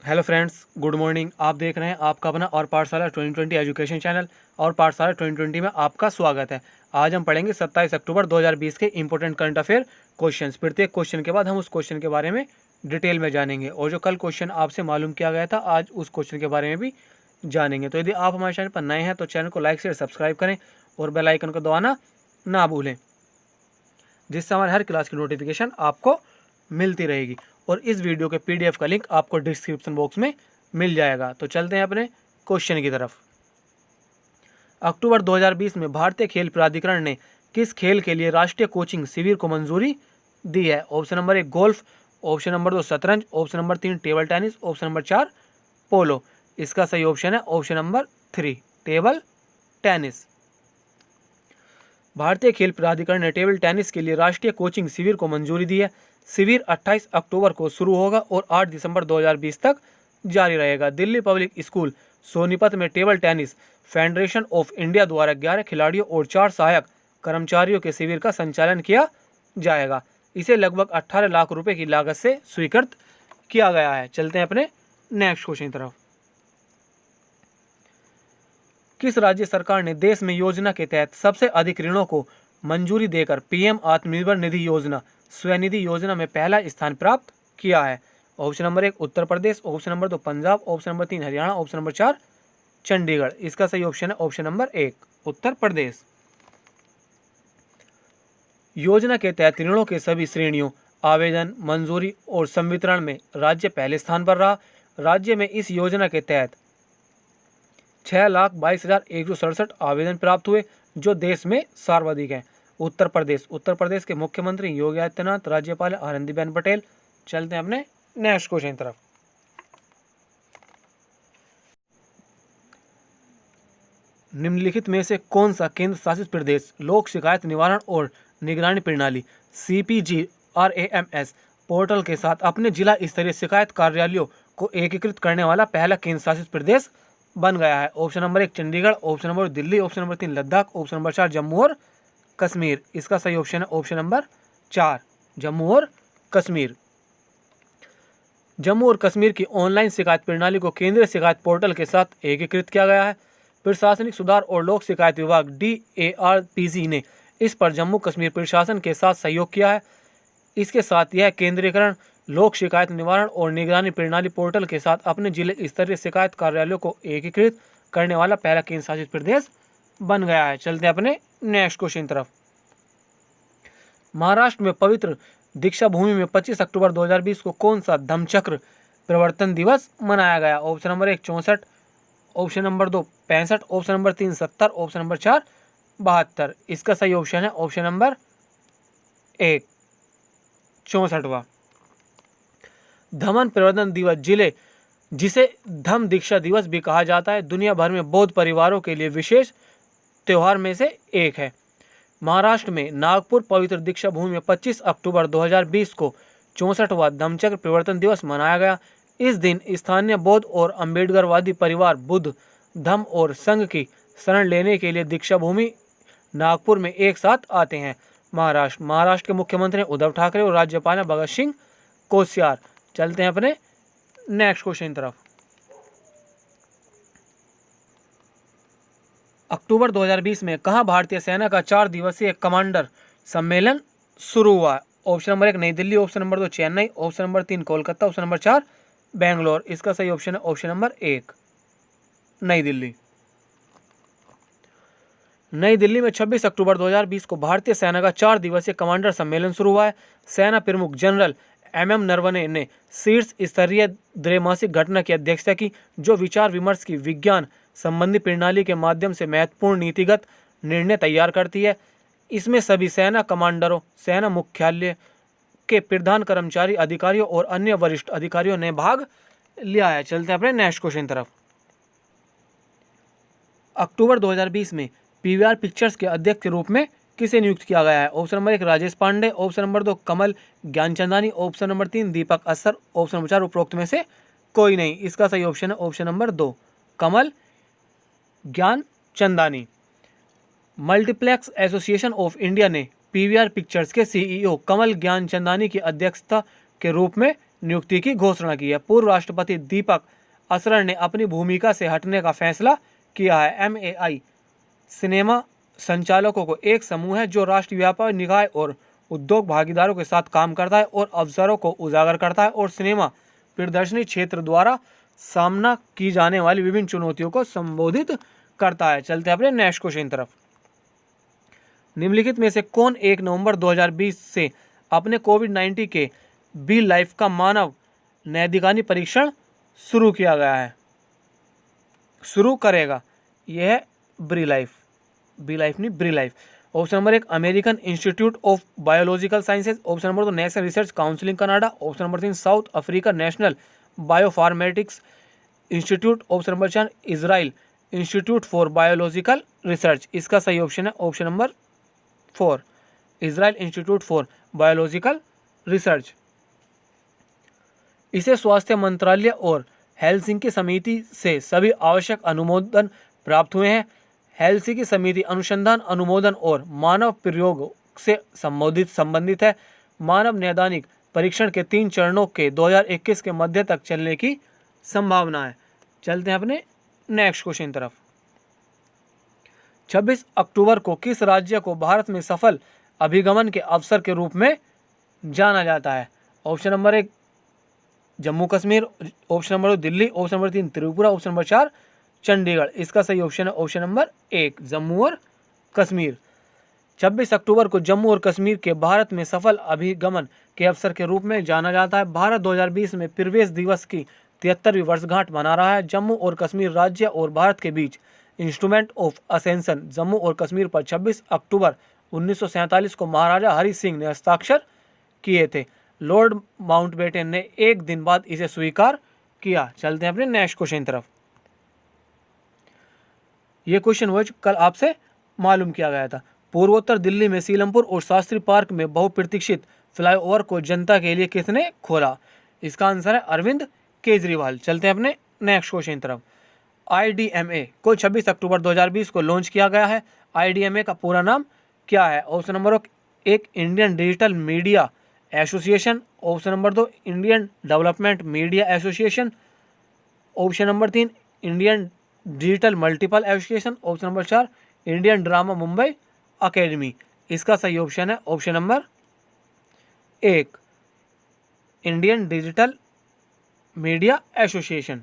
Hello friends, good morning. आप देख रहे हैं आपका अपना और पाठशाला 2020 एजुकेशन चैनल और पाठशाला 2020 में आपका स्वागत है। आज हम पढ़ेंगे 27 अक्टूबर 2020 के इंपॉर्टेंट करंट अफेयर क्वेश्चंस। प्रत्येक क्वेश्चन के बाद हम उस क्वेश्चन के बारे में डिटेल में जानेंगे और जो कल क्वेश्चन आपसे मालूम किया गया था आज उस क्वेश्चन के बारे में भी जानेंगे। तो यदि आप हमारे चैनल पर नए हैं तो चैनल को लाइक शेयर सब्सक्राइब करें और बेल आइकन को दबाना ना भूलें, जिससे हमारे हर क्लास की नोटिफिकेशन आपको मिलती रहेगी। और इस वीडियो के पीडीएफ का लिंक आपको डिस्क्रिप्शन बॉक्स में मिल जाएगा। तो चलते हैं अपने क्वेश्चन की तरफ। अक्टूबर 2020 में भारतीय खेल प्राधिकरण ने किस खेल के लिए राष्ट्रीय कोचिंग शिविर को मंजूरी दी है? Option number 1 golf, option number 2 शतरंज, option number 3 table tennis, option number 4 पोलो। इसका सही ऑप्शन है ऑप्शन नंबर 3 टेबल टेनिस। भारतीय खेल प्राधिकरण ने टेबल टेनिस के लिए राष्ट्रीय कोचिंग शिविर को मंजूरी दी है। शिविर 28 अक्टूबर को शुरू होगा और 8 दिसंबर 2020 तक जारी रहेगा। दिल्ली पब्लिक स्कूल सोनीपत में table tennis federation of India द्वारा 11 खिलाड़ियों और 4 सहायक कर्मचारियों के शिविर का संचालन किया जाएगा। इसे लगभग 18 लाख रुपए की लागत से स्वीकृत किया गया है। चलते हैं अपने नेक्स्ट क्वेश्चन की तरफ। किस राज्य सरकार ने देश में योजना के तहत सबसे अधिक ऋणों को मंजूरी देकर पीएम आत्मनिर्भर निधि योजना स्वनिधि योजना में पहला स्थान प्राप्त किया है? Option number 1 Uttar Pradesh, option number 2 Punjab, option number 3 Haryana, option number 4 Chandigarh. इसका सही ऑप्शन है ऑप्शन नंबर 1 उत्तर प्रदेश। योजना के तहत ऋणों के सभी श्रेणियों आवेदन, मंजूरी और संवितरण में राज्य पहले स्थान पर रहा। राज्य में इस योजना के तहत 6,22,167 आवेदन प्राप्त हुए, जो देश में सर्वाधिक है। उत्तर प्रदेश के मुख्यमंत्री योगी आदित्यनाथ, राज्यपाल आनंदीबेन पटेल। चलते हैं अपने नेक्स्ट क्वेश्चन की तरफ। निम्नलिखित में से कौन सा केंद्र शासित प्रदेश लोक शिकायत निवारण और निगरानी प्रणाली CPGRAMS पोर्टल के साथ अपने जिला स्तरीय शिकायत कार्यालयों को एकीकृत करने वाला पहला केंद्र शासित प्रदेश बन गया है? Option number 1 Chandigarh, option number 2 Delhi, option number 3 Ladakh, option number 4 Jammu और कश्मीर। इसका सही ऑप्शन है ऑप्शन नंबर 4 जम्मू और कश्मीर। जम्मू और कश्मीर की ऑनलाइन शिकायत प्रणाली को केंद्रीय शिकायत पोर्टल के साथ एकीकृत किया गया है। प्रशासनिक सुधार और लोक शिकायत विभाग DARPC ने इस पर जम्मू कश्मीर प्रशासन के साथ सहयोग किया है। इसके साथ यह केंद्रीकरण लोक शिकायत निवारण और निगरानी प्रणाली पोर्टल के साथ अपने जिले स्तरीय शिकायत कार्यालयों को एकीकृत करने वाला पहला केंद्र शासित प्रदेश बन गया है। चलते हैं अपने नेक्स्ट क्वेश्चन की तरफ। महाराष्ट्र में पवित्र दीक्षा भूमि में 25 अक्टूबर 2020 को कौन सा धम्मचक्र प्रवर्तन दिवस मनाया गया? Option number 1 64, option number 2 65, option number 3 70, option number 4 72। इसका सही ऑप्शन है ऑप्शन नंबर 1 64वां। धम्म प्रवर्तन दिवस जिसे धम्म दीक्षा दिवस भी कहा जाता है, दुनिया भर में बौद्ध परिवारों के लिए विशेष त्योहार में से एक है। महाराष्ट्र में नागपुर पवित्र दीक्षा भूमि में 25 अक्टूबर 2020 को 64वां धम्मचक्र प्रवर्तन दिवस मनाया गया। इस दिन स्थानीय बौद्ध और अम्बेडकरवादी परिवार बुद्ध धम्म और संघ की शरण लेने के लिए दीक्षा भूमि नागपुर में एक साथ आते हैं। महाराष्ट्र के मुख्यमंत्री उद्धव ठाकरे और राज्यपाल भगत सिंह कोश्यार। चलते हैं अपने नेक्स्ट क्वेश्चन की तरफ। अक्टूबर 2020 में कहाँ भारतीय सेना का 4 दिवसीय कमांडर सम्मेलन शुरू हुआ? ऑप्शन नंबर 1 नई Delhi, option number 2 Chennai, option number 3 Kolkata, option number 4 Bangalore. इसका सही ऑप्शन है ऑप्शन नंबर 1 नई दिल्ली। नई दिल्ली में 26 अक्टूबर 2020 को भारतीय सेना का 4 दिवसीय कमांडर सम्मेलन शुरू हुआ है। सेना प्रमुख जनरल MM नरवणे ने शीर्ष स्तरीय द्वैमासिक घटना की अध्यक्षता की, जो विचार विमर्श की विज्ञान संबंधी प्रणाली के माध्यम से महत्वपूर्ण नीतिगत निर्णय तैयार करती है। इसमें सभी सेना कमांडरों, सेना मुख्यालय के प्रधान कर्मचारी अधिकारियों और अन्य वरिष्ठ अधिकारियों ने भाग लिया है। चलते हैं अपने नेक्स्ट क्वेश्चन तरफ। अक्टूबर 2020 में PVR पिक्चर्स के अध्यक्ष के रूप में किसे नियुक्त किया गया है? Option number 1 Rajesh Pandey, option number 2 Kamal Gyanchandani, option number 3 Deepak Assar, option number 4 उपरोक्त में से कोई नहीं। इसका सही ऑप्शन है option number 2 Kamal Gyanchandani. Multiplex association of India ने PVR पिक्चर्स के CEO कमल ज्ञानचंदानी की अध्यक्षता के रूप में नियुक्ति की घोषणा की है। पूर्व राष्ट्रपति दीपक असर ने अपनी भूमिका से हटने का फैसला किया है। MAI सिनेमा संचालकों को एक समूह है जो राष्ट्रीय व्यापार निकाय और उद्योग भागीदारों के साथ काम करता है और अवसरों को उजागर करता है और सिनेमा प्रदर्शनी क्षेत्र द्वारा सामना की जाने वाली विभिन्न चुनौतियों को संबोधित करता है। चलते हैं अपने नेक्स्ट क्वेश्चन तरफ। निम्नलिखित में से कौन 1 नवंबर 2020 से अपने कोविड-19 के बी लाइफ का मानव नैतिकानी परीक्षण शुरू किया गया है, शुरू करेगा? यह है B life. Option number 1 American Institute of Biological Sciences. Option number 2 National Research Council Canada. Option number 3 South Africa National Bioinformatics Institute. Option number 4 Israel Institute for Biological Research. इसका सही ऑप्शन है option number 4 Israel Institute for Biological Research. इसे स्वास्थ्य मंत्रालय और Helsinki समिति से सभी आवश्यक अनुमोदन प्राप्त हुए हैं। हेलसिंकी समिति अनुसंधान, अनुमोदन और मानव प्रयोग से संबंधित है। मानव नैदानिक परीक्षण के 3 चरणों के 2021 के मध्य तक चलने की संभावना है। चलते हैं अपने नेक्स्ट क्वेश्चन तरफ। 26 अक्टूबर को किस राज्य को भारत में सफल अभिगमन के अवसर के रूप में जाना जाता है? Option number 1 Jammu Kashmir. Option number 2 Delhi. Option number 3 Tripura. Option number 4 Chandigarh. इसका सही ऑप्शन है ऑप्शन नंबर 1 जम्मू और कश्मीर। 26 अक्टूबर को जम्मू और कश्मीर के भारत में सफल अभिगमन के अवसर के रूप में जाना जाता है। भारत 2020 में प्रवेश दिवस की 73वीं वर्षगांठ मना रहा है। जम्मू और कश्मीर राज्य और भारत के बीच इंस्ट्रूमेंट ऑफ असेंशन जम्मू और कश्मीर पर 26 अक्टूबर 1947 को महाराजा हरि सिंह ने हस्ताक्षर किए थे। लॉर्ड माउंटबेटन ने एक दिन बाद इसे स्वीकार किया। चलते हैं अपने नेक्स्ट क्वेश्चन तरफ। यह क्वेश्चन वो कल आपसे मालूम किया गया था। पूर्वोत्तर दिल्ली में सीलमपुर और शास्त्री पार्क में बहुप्रतीक्षित फ्लाईओवर को जनता के लिए किसने खोला? इसका आंसर है अरविंद केजरीवाल। चलते हैं अपने नेक्स्ट क्वेश्चन तरफ। IDMA को 26 अक्टूबर 2020 को लॉन्च किया गया है। IDMA का पूरा नाम क्या है? Option number 1 Indian digital media association. Option number 2 Indian development media association. Option number 3 Indian digital multiple association. Option number 4 Indian drama Mumbai academy. इसका सही ऑप्शन है option number 1 Indian digital media association.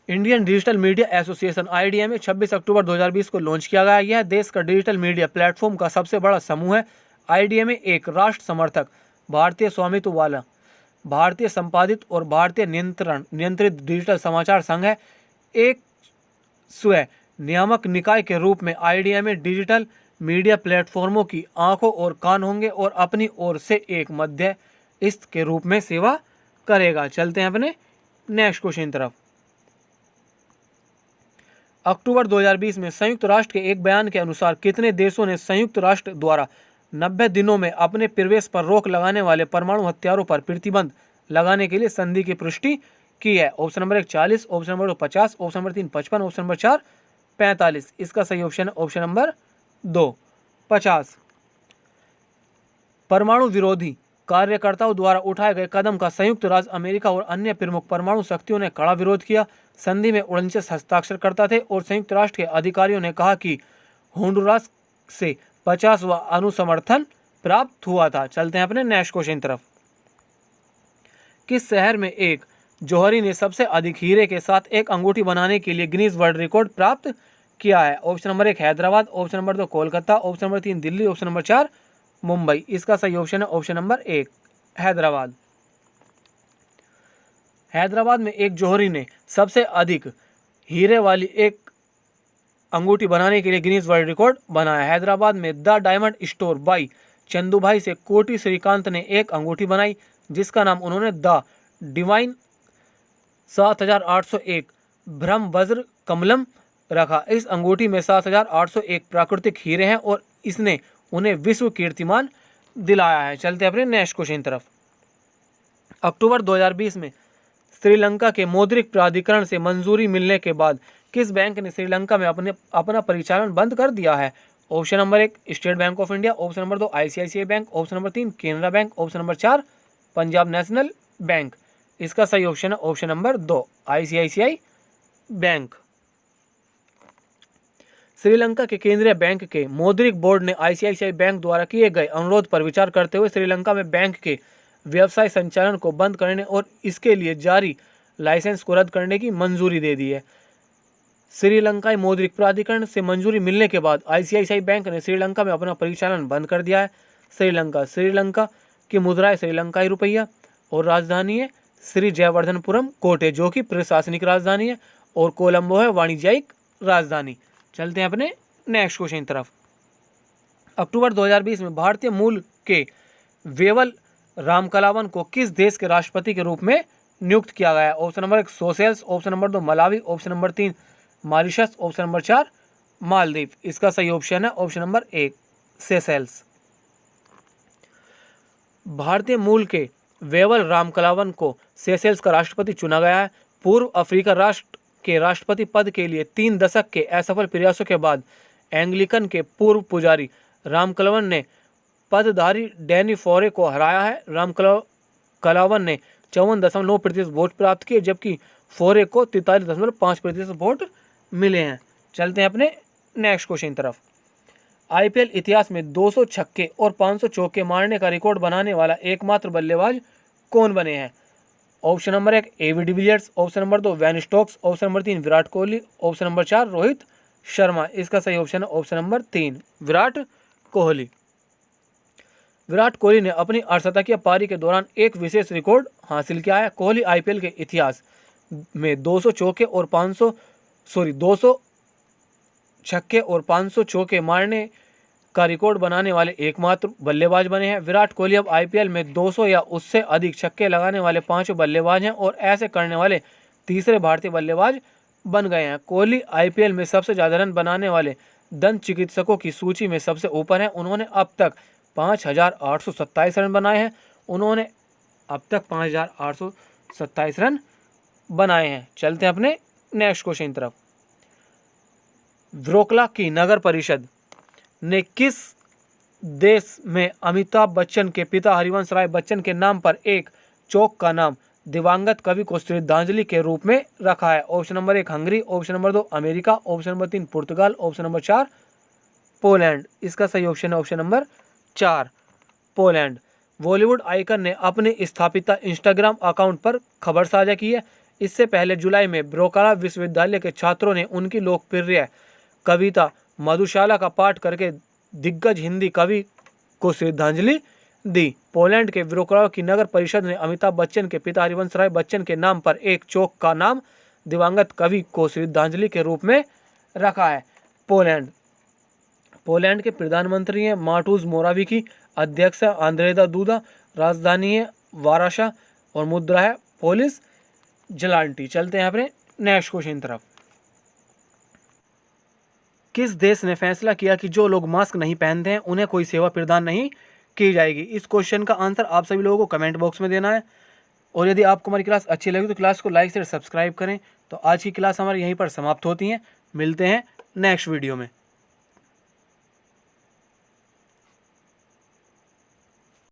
Indian digital media association IDMA 26 अक्टूबर 2020 को launch किया गया। यह देश का digital media platform का सबसे बड़ा समूह है। IDMA एक राष्ट्र समर्थक, भारतीय स्वामित्व वाला, भारतीय संपादित और भारतीय नियंत्रित डिजिटल समाचार संघ है। एक स्वयं नियामक निकाय के रूप में IDMA डिजिटल मीडिया प्लेटफॉर्मों की आंखों और कान होंगे और अपनी ओर से एक मध्यस्थ के रूप में सेवा करेगा। चलते हैं अपने नेक्स्ट क्वेश्चन तरफ। अक्टूबर 2020 में संयुक्त राष्ट्र के एक बयान के अनुसार कितने देशों ने संयुक्त राष्ट्र द्वारा 90 दिनों में अपने प्रवेश पर रोक लगाने वाले परमाणु हथियारों पर प्रतिबंध लगाने के लिए संधि की पुष्टि की है? Option number 1 40। Option number 2 50। Option number 3 55। Option number 4 45। इसका सही ऑप्शन है ऑप्शन नंबर 2 50। परमाणु विरोधी कार्यकर्ताओं द्वारा उठाए गए कदम का संयुक्त राज्य अमेरिका और अन्य प्रमुख परमाणु शक्तियों ने कड़ा विरोध किया। संधि में 49 हस्ताक्षरकर्ता थे और संयुक्त राष्ट्र के अधिकारियों ने कहा कि होंडुरास से 50वां अनुसमर्थन प्राप्त हुआ था। चलते हैं अपने नेक्स्ट क्वेश्चन तरफ। किस शहर में एक जौहरी ने सबसे अधिक हीरे के साथ एक अंगूठी बनाने के लिए गिनीज वर्ल्ड रिकॉर्ड प्राप्त किया है? Option number 1 Hyderabad. Option number 2 Kolkata. Option number 3 Delhi. Option number 4 Mumbai. इसका सही ऑप्शन है ऑप्शन नंबर 1 हैदराबाद। हैदराबाद में एक जौहरी ने सबसे अधिक हीरे वाली एक अंगूठी बनाने के लिए गिनीज वर्ल्ड रिकॉर्ड बनाया। हैदराबाद में the diamond store by Chandubhai से कोटी श्रीकांत ने एक अंगूठी बनाई जिसका नाम उन्होंने द डिवाइन 7801 ब्रह्म वज्र कमलम रखा। इस अंगूठी में 7801 प्राकृतिक हीरे हैं और इसने उन्हें विश्व कीर्तिमान दिलाया है। चलते हैं अपने नेक्स्ट क्वेश्चन तरफ। अक्टूबर 2020 में श्रीलंका के मौद्रिक प्राधिकरण से मंजूरी मिलने के बाद किस बैंक ने श्रीलंका में अपना परिचालन बंद कर दिया है? Option number 1 state bank of India. Option number 2 ICICI bank. Option number 3 Canara bank. Option number 4 Punjab national bank. इसका सही ऑप्शन है option number 2 ICICI bank. Sri Lanka के केंद्रीय बैंक के मौद्रिक बोर्ड ने ICICI बैंक द्वारा किए गए अनुरोध पर विचार करते हुए श्रीलंका में बैंक के व्यवसाय संचालन को बंद करने और इसके लिए जारी लाइसेंस को रद्द करने की मंजूरी दे दी है। श्रीलंकाई मौद्रिक प्राधिकरण से मंजूरी मिलने के बाद ICICI बैंक ने श्रीलंका में अपना परिचालन बंद कर दिया है। श्रीलंका की मुद्रा है श्रीलंकाई रुपया और राजधानी है श्री जयवर्धनपुरम कोटे जो कि प्रशासनिक राजधानी है, और कोलंबो है वाणिज्यिक राजधानी। चलते हैं अपने नेक्स्ट क्वेश्चन की तरफ। अक्टूबर 2020 में भारतीय मूल के वेवल रामकलावन को किस देश के राष्ट्रपति के रूप में नियुक्त किया गया है? Option number 1 Seychelles, option number 2 Malawi, option number 3 Mauritius, option number 4 Maldives. इसका सही ऑप्शन है ऑप्शन नंबर 1 सेशेल्स। भारतीय मूल के वेवल रामकलावन को सेशेल्स का राष्ट्रपति चुना गया है। पूर्व अफ्रीका राष्ट्र के राष्ट्रपति पद के लिए 3 दशक के असफल प्रयासों के बाद एंग्लिकन के पूर्व पुजारी रामकलावन ने पदधारी डैनी फोरे को हराया है। रामकलावन ने 54.9% वोट प्राप्त किए, जबकि फोरे को 43.5% वोट मिले हैं। चलते हैं अपने नेक्स्ट क्वेश्चन की तरफ। IPL इतिहास में 200 छक्के और 500 चौके मारने का रिकॉर्ड बनाने वाला एकमात्र बल्लेबाज कौन बने हैं? Option number 1 AB de Villiers, option number 2 Ben Stokes, option number 3 Virat Kohli, option number 4 Rohit Sharma. इसका सही ऑप्शन है ऑप्शन नंबर 3 विराट कोहली। विराट कोहली ने अपनी अर्धशतकीय पारी के दौरान एक विशेष रिकॉर्ड हासिल किया है। कोहली IPL के इतिहास में 200 छक्के और 500 चौके मारने का रिकॉर्ड बनाने वाले एकमात्र बल्लेबाज बने हैं। विराट कोहली अब IPL में 200 या उससे अधिक छक्के लगाने वाले 5 बल्लेबाज हैं और ऐसे करने वाले तीसरे भारतीय बल्लेबाज बन गए हैं। कोहली IPL में सबसे ज़्यादा रन बनाने वाले दंत चिकित्सकों की सूची में सबसे ऊपर हैं। उन्होंने अब तक 5,827 रन बनाए हैं। उन्होंने अब तक 5,827 रन बनाए हैं। चलते हैं अपने नेक्स्ट क्वेश्चन की तरफ। व्रोकला की नगर परिषद ने किस देश में अमिताभ बच्चन के पिता हरिवंश राय बच्चन के नाम पर एक चौक का नाम दिवंगत कवि को श्रद्धांजलि के रूप में रखा है? Option number 1 Hungary, option number 2 America, option number 3 पुर्तगाल, ऑप्शन नंबर 4 पोलैंड। इसका सही ऑप्शन है option number 4 Poland. Bollywood icon ने अपने स्थापिता इंस्टाग्राम अकाउंट पर खबर साझा की है। इससे पहले जुलाई में व्रोकला विश्वविद्यालय के छात्रों ने उनकी लोकप्रिय कविता मधुशाला का पाठ करके दिग्गज हिंदी कवि को श्रद्धांजलि दी। पोलैंड के व्रोकला की नगर परिषद ने अमिताभ बच्चन के पिता हरिवंश राय बच्चन के नाम पर एक चौक का नाम दिवंगत कवि को श्रद्धांजलि के रूप में रखा है। पोलैंड के प्रधानमंत्री हैं मार्टुज मोरावी, अध्यक्ष है आंद्रेदा दूदा, राजधानी है वाराशा और मुद्रा है पोलिस जलांटी। चलते हैं अपने नेक्स्ट क्वेश्चन की तरफ। किस देश ने फैसला किया कि जो लोग मास्क नहीं पहनते हैं उन्हें कोई सेवा प्रदान नहीं की जाएगी? इस क्वेश्चन का आंसर आप सभी लोगों को कमेंट बॉक्स में देना है। और यदि आपको हमारी क्लास अच्छी लगी तो क्लास को लाइक शेयर सब्सक्राइब करें। तो आज की क्लास हमारी यहीं पर समाप्त होती है। मिलते हैं नेक्स्ट वीडियो में।